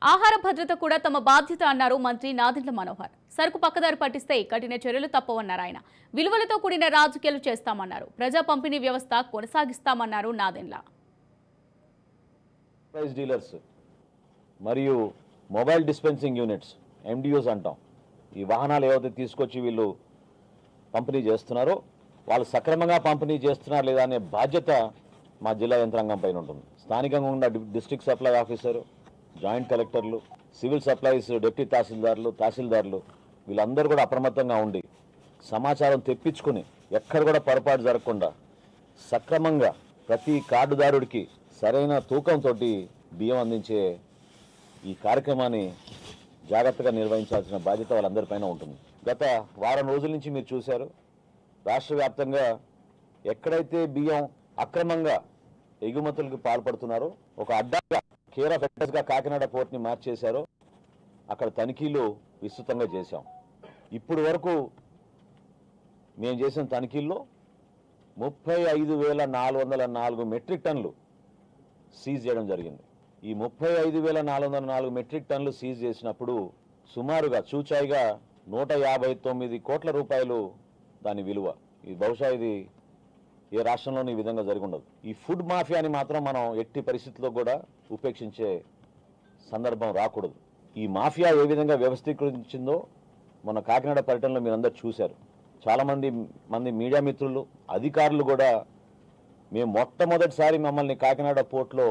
ఆహార భద్రత కూడా తమ బాధ్యత అన్నారు మంత్రి నాదెండ్ల మనోహర్. సరుకు పక్కదారి పట్టిస్తే కఠిన చర్యలు తప్పవన్నారు ఆయన. విలువలతో కూడిన రాజకీయాలు చేస్తామన్నారు. ప్రజా పంపిణీ వ్యవస్థ కొనసాగిస్తామన్నారు నాదెండ్ల. ప్రైస్ డీలర్స్ మరియు మొబైల్ డిస్పెన్సింగ్ యూనిట్స్ ఎండియూస్ అంటాం. ఈ వాహనాలు ఏవైతే తీసుకొచ్చి వీళ్ళు పంపిణీ చేస్తున్నారో వాళ్ళు సక్రమంగా పంపిణీ చేస్తున్నారు లేదా అనే బాధ్యత మా జిల్లా యంత్రాంగం పైన ఉంటుంది. స్థానికంగా ఉన్న డిస్ట్రిక్ట్ సప్లై ఆఫీసరు, జాయింట్ కలెక్టర్లు, సివిల్ సప్లైస్ డిప్యూటీ తహసీల్దార్లు వీళ్ళందరూ కూడా అప్రమత్తంగా ఉండి సమాచారం తెప్పించుకుని ఎక్కడ కూడా పొరపాటు జరగకుండా సక్రమంగా ప్రతి కార్డుదారుడికి సరైన తూకంతో బియ్యం అందించే ఈ కార్యక్రమాన్ని జాగ్రత్తగా నిర్వహించాల్సిన బాధ్యత వాళ్ళందరిపైన ఉంటుంది. గత వారం రోజుల నుంచి మీరు చూశారు, రాష్ట్ర వ్యాప్తంగా ఎక్కడైతే బియ్యం అక్రమంగా ఎగుమతులకు పాల్పడుతున్నారో ఒక అడ్డాగా కేర్ ఆఫ్ అడ్రస్గా కాకినాడ పోర్ట్ని మార్చేశారో అక్కడ తనిఖీలు విస్తృతంగా చేశాం. ఇప్పుడు వరకు మేము చేసిన తనిఖీల్లో 35,404 మెట్రిక్ టన్నులు సీజ్ చేయడం జరిగింది. ఈ 35,404 మెట్రిక్ టన్నులు సీజ్ చేసినప్పుడు సుమారుగా చూచాయిగా 159 కోట్ల రూపాయలు దాని విలువ. ఇది బహుశా ఇది ఏ రాష్ట్రంలోనూ ఈ విధంగా జరిగి ఉండదు. ఈ ఫుడ్ మాఫియాని మాత్రం మనం ఎట్టి పరిస్థితుల్లో కూడా ఉపేక్షించే సందర్భం రాకూడదు. ఈ మాఫియా ఏ విధంగా వ్యవస్థీకరించిందో మన కాకినాడ పర్యటనలో మీరందరూ చూశారు. చాలామంది మీడియా మిత్రులు, అధికారులు కూడా మేము మొట్టమొదటిసారి మమ్మల్ని కాకినాడ పోర్ట్లో